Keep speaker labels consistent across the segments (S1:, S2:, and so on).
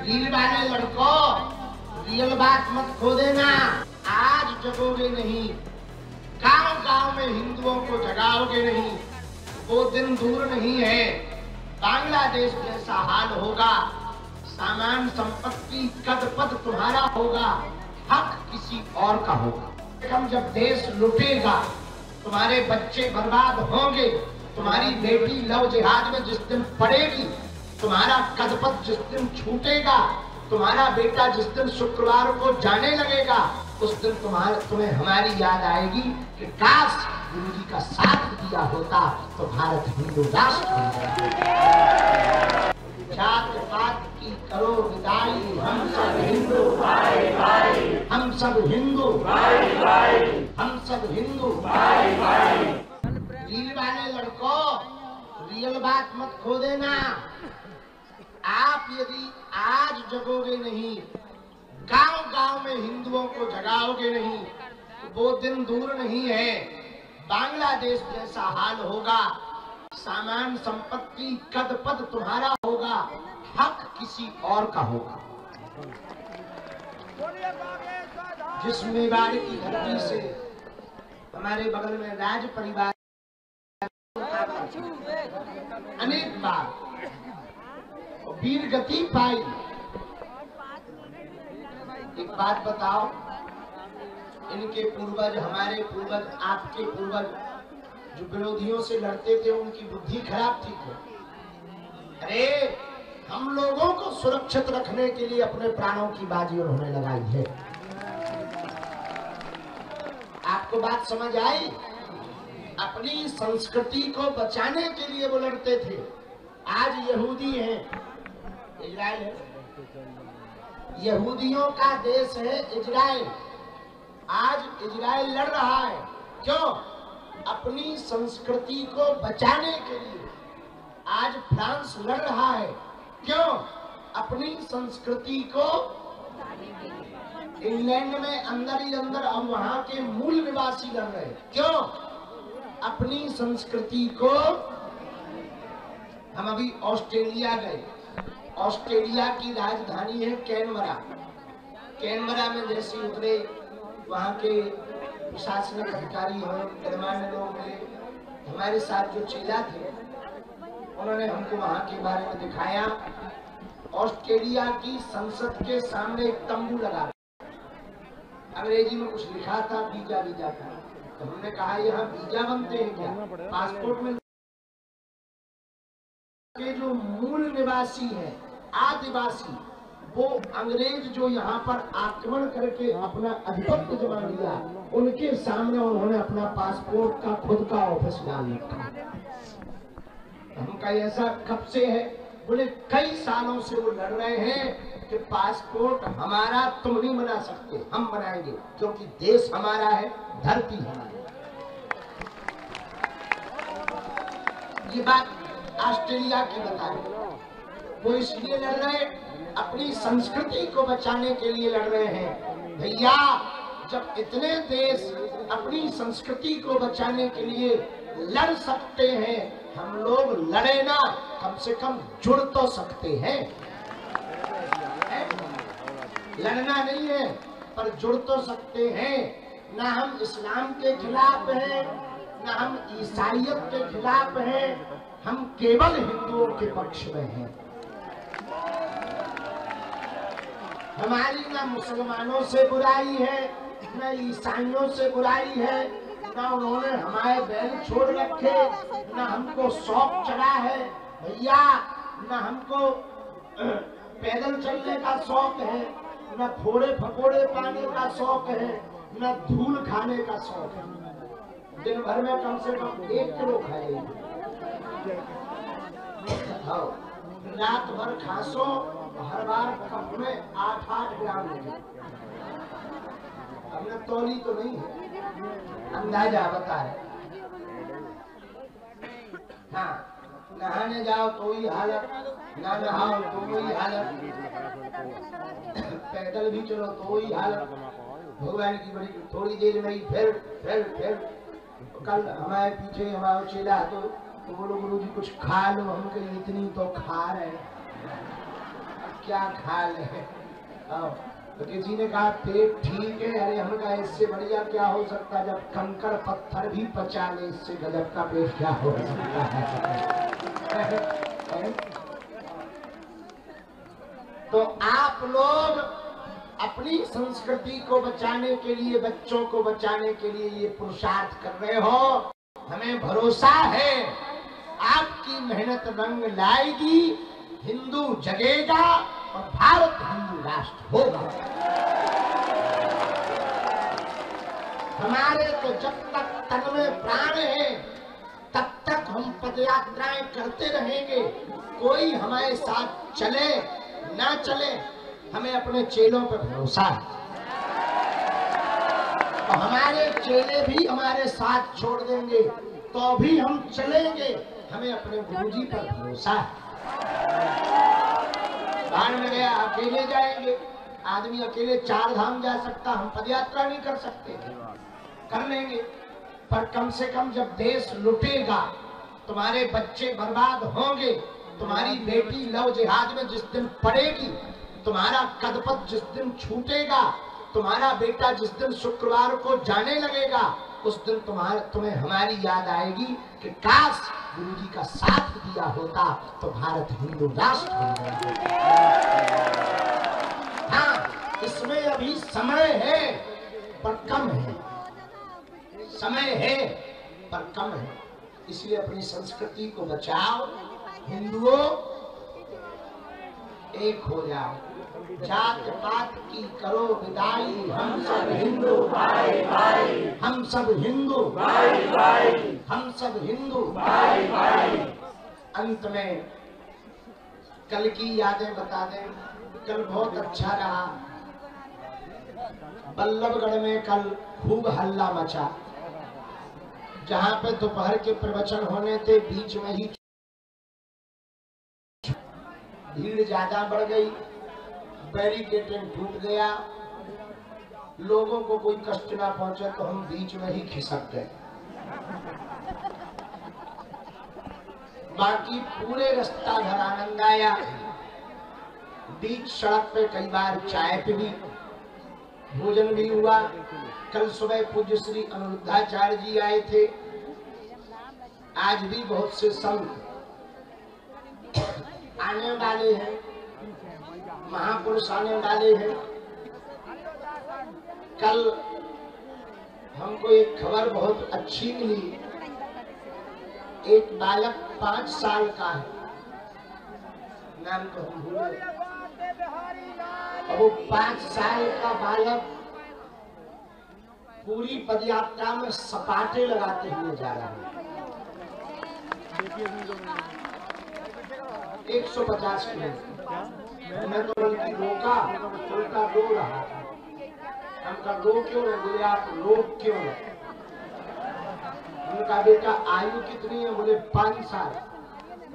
S1: Reel वाले लड़कों, real बात मत खो देना। आज जगोगे नहीं, गांव गांव में हिंदुओं को जगाओगे नहीं, वो दिन दूर नहीं है। बांग्लादेश जैसा हाल होगा, सामान संपत्ति कद पद तुम्हारा होगा, हक किसी और का होगा। हम जब देश लुटेगा, तुम्हारे बच्चे बर्बाद होंगे, तुम्हारी बेटी लव जिहाद में जिस दिन पड़ेगी, तुम्हारा कदपत जिस दिन छूटेगा, तुम्हारा बेटा जिस दिन शुक्रवार को जाने लगेगा, उस दिन तुम्हें हमारी याद आएगी कि काश गुरु जी का साथ दिया होता तो भारत हिंदू राष्ट्र हो गया। जात पात की करो विदाई, हम सब हिंदू भाई भाई, हम सब हिंदू भाई भाई, हम सब हिंदू भाई भाई। रील वाले लड़कों, रियल बात मत खो देना। आप यदि आज जगोगे नहीं, गांव गांव में हिंदुओं को जगाओगे नहीं, वो दिन दूर नहीं है। बांग्लादेश जैसा हाल होगा, सामान संपत्ति कद पद तुम्हारा होगा, हक किसी और का होगा। जिस मेवाड़ की धरती से हमारे बगल में राज परिवार अनेक बार वीर गति पाई। एक बात बताओ, इनके पूर्वज, हमारे पूर्वज, आपके पूर्वज जो विरोधियों से लड़ते थे, उनकी बुद्धि खराब थी क्या? अरे हम लोगों को सुरक्षित रखने के लिए अपने प्राणों की बाजी उन्होंने लगाई है। आपको बात समझ आई? अपनी संस्कृति को बचाने के लिए वो लड़ते थे। आज यहूदी हैं, इजराइल है, यहूदियों का देश है इजराइल। आज इजराइल लड़ रहा है, क्यों? अपनी संस्कृति को बचाने के लिए। आज फ्रांस लड़ रहा है, क्यों? अपनी संस्कृति को। इंग्लैंड में अंदर ही अंदर अब वहां के मूल निवासी लड़ रहे हैं, क्यों? अपनी संस्कृति को। हम अभी ऑस्ट्रेलिया गए, ऑस्ट्रेलिया की राजधानी है कैनबरा। कैनबरा में जैसे उतरे, वहाँ के प्रशासनिक अधिकारी और गणमान्य लोग मिले, हमारे साथ जो चेला थे उन्होंने हमको वहाँ के बारे में दिखाया। ऑस्ट्रेलिया की संसद के सामने एक तंबू लगा, अंग्रेजी में कुछ लिखा था, वीजा वीजा था। तो हमने कहा यहाँ वीजा बनते हैं क्या? पासपोर्ट में के जो मूल निवासी है, आदिवासी, वो अंग्रेज जो यहाँ पर आक्रमण करके अपना आधिपत्य जमा लिया, उनके सामने उन्होंने अपना पासपोर्ट का खुद का ऑफिस डाल रखा। हमका ऐसा कब से है? बोले कई सालों से वो लड़ रहे हैं कि पासपोर्ट हमारा तुम नहीं बना सकते, हम बनाएंगे, क्योंकि देश हमारा है, धरती हमारी। ये बात ऑस्ट्रेलिया की बता रहे, वो इसलिए लड़ रहे, अपनी संस्कृति को बचाने के लिए लड़ रहे हैं। भैया, जब इतने देश अपनी संस्कृति को बचाने के लिए लड़ सकते हैं, हम लोग लड़े ना, कम से कम जुड़ तो सकते हैं। लड़ना नहीं है, पर जुड़ तो सकते हैं। ना हम इस्लाम के खिलाफ हैं, ना हम ईसाइयत के खिलाफ हैं, हम केवल हिंदुओं के पक्ष में हैं। हमारी ना मुसलमानों से बुराई है, ना ईसाइयों से बुराई है, ना उन्होंने हमारे बैल छोड़ रखे, ना हमको शौक चढ़ा है भैया, ना हमको पैदल चलने का शौक है, ना फोड़े फकोड़े पाने का शौक है, ना धूल खाने का शौक है। दिन भर में कम से कम 1 किलो खाए, रात भर खासो, हर बार कप में 8-8 ग्राम लेंगे। हमने तौली तो नहीं है, अंदाजा बता रहे। हाँ, नहाने जाओ तो वही हालत, ना नहाओ तो वही हालत, पैदल भी चलो तो वही हालत। भगवान की बड़ी थोड़ी देर में ही फिर कल हमारे पीछे हमारा चेला तो बोलो गुरु जी कुछ खा लो, हम कहीं इतनी तो खा रहे। क्या खाल है। तो किसी ने कहा पेट ठीक है। अरे हमने कहा इससे बढ़िया क्या हो सकता है, जब कंकड़ पत्थर भी पचा ले, इससे गजब का पेट क्या हो सकता है। तो आप लोग अपनी संस्कृति को बचाने के लिए, बच्चों को बचाने के लिए ये पुरुषार्थ कर रहे हो। हमें भरोसा है आपकी मेहनत रंग लाएगी, हिंदू जगेगा और भारत हिंदू राष्ट्र होगा। हमारे तो जब तक तन में प्राण है तब तक हम पदयात्राएं करते रहेंगे। कोई हमारे साथ चले ना चले, हमें अपने चेलों पर भरोसा है। तो हमारे चेले भी हमारे साथ छोड़ देंगे तो भी हम चलेंगे, हमें अपने गुरुजी पर भरोसा है। बाढ़ में गया अकेले जाएंगे, आदमी अकेले 4 धाम जा सकता, हम पदयात्रा नहीं कर सकते, कर लेंगे। पर कम से कम जब देश लुटेगा, तुम्हारे बच्चे बर्बाद होंगे, तुम्हारी बेटी लव जिहाद में जिस दिन पड़ेगी, तुम्हारा कदपत जिस दिन छूटेगा, तुम्हारा बेटा जिस दिन शुक्रवार को जाने लगेगा, उस दिन तुम्हें हमारी याद आएगी कि काश गुरुजी का साथ दिया होता तो भारत हिंदू राष्ट्र हो गया। हाँ, इसमें अभी समय है पर कम है, समय है पर कम है। इसलिए अपनी संस्कृति को बचाओ, हिंदुओं एक हो जाओ, जात पात की करो विदाई, हम सब हिंदू भाई भाई, हम सब हिंदू भाई भाई, हम सब हिंदू भाई भाई। अंत में कल की यादें बता दें। कल बहुत अच्छा रहा, बल्लभगढ़ में कल खूब हल्ला मचा। जहां पे दोपहर के प्रवचन होने थे, बीच में ही भीड़ ज्यादा बढ़ गई, बैरिकेडिंग टूट गया, लोगों को कोई कष्ट ना पहुंचे तो हम बीच में ही खिसक गए। बाकी पूरे रास्ता भर आनंद आया। बीच सड़क पे कई बार चाय पी, भोजन भी हुआ। कल सुबह पूज्य श्री अनिरुद्धाचार्य जी आए थे। आज भी बहुत से संत आने वाले हैं, महापुरुष आने वाले हैं। कल हमको एक खबर बहुत अच्छी मिली। एक बालक 5 साल का है, नाम तो हम भूल गए। वो 5 साल का बालक पूरी पदयात्रा में सपाटे लगाते हुए जा रहा है। 150 किलोमीटर। मैं तो उनकी रोका, उल्टा रो रहा था। हमका रो क्यों है? बोले आप रोक क्यों है? उनका बेटा आयु कितनी है? बोले 5 साल।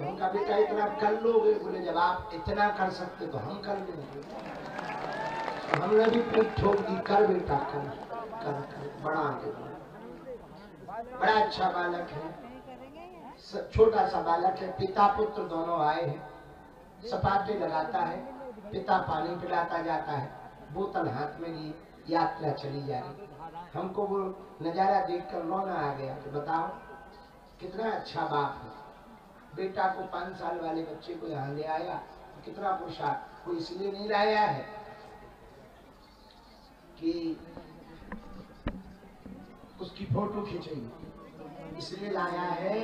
S1: उनका बेटा इतना कर लोगे? बोले जब आप इतना कर सकते तो हम कर लेंगे। तो हमने भी पीठ ठोक दी, कर बेटा कर कर, कर। बड़ा आगे, बड़ा अच्छा बालक है, छोटा सा बालक है। पिता पुत्र दोनों आए हैं। सपाटे लगाता है, पिता पानी पिलाता जाता है, बोतल हाथ में लिए यात्रा चली जा रही। हमको वो नजारा देखकर रोना आ गया कि बताओ कितना अच्छा बाप है, बेटा को 5 साल वाले बच्चे को यहाँ ले आया। कितना पुरुषार्थ। कोई इसलिए नहीं लाया है कि उसकी फोटो खींचेगी, इसलिए लाया है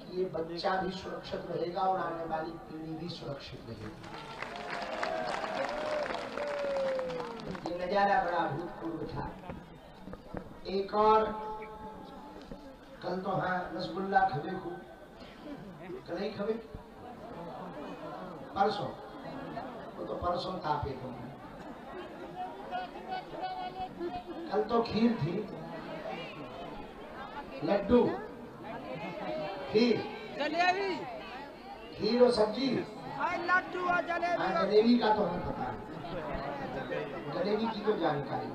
S1: कि ये बच्चा भी सुरक्षित रहेगा और आने वाली पीढ़ी भी सुरक्षित रहेगी। ये नजारा बड़ा अभूतपूर्व था। एक और कल तो हाँ रसगुल्ला खबे खूब, कल ही खबे, परसों, वो तो परसों तापे को। कल तो खीर थी, लड्डू, खीर,
S2: जलेबी,
S1: खीर और सब्जी,
S2: लड्डू और जलेबी।
S1: हाँ जलेबी का तो हमें पता है, जलेबी की तो जानकारी।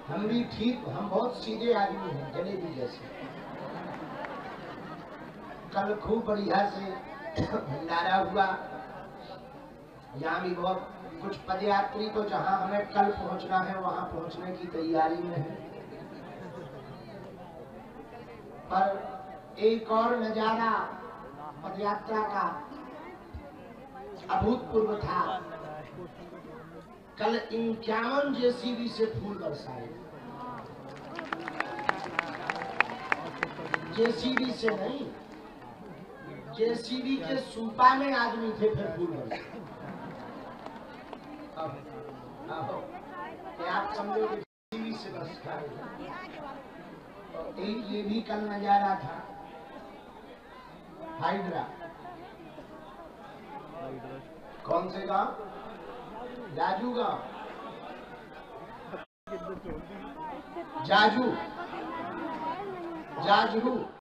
S1: हम भी ठीक, हम बहुत सीधे आदमी हैं, जलेबी जैसे। कल खूब बढ़िया से भंडारा हुआ। यहाँ भी बहुत कुछ पदयात्री तो जहाँ हमें कल पहुंचना है वहां पहुंचने की तैयारी में है, पर एक और नजारा पदयात्रा का अभूतपूर्व था। कल 51 जेसीबी से फूल बरसाए, जेसीबी से नहीं, जेसीबी के सूपा में आदमी थे फिर फूल बरसाए। आप समझो जेसीबी से बरसा है। एक ये भी कल नजारा था, हाइड्रा। कौन से गांव? जाजू गांव, जाजू, जाजरू।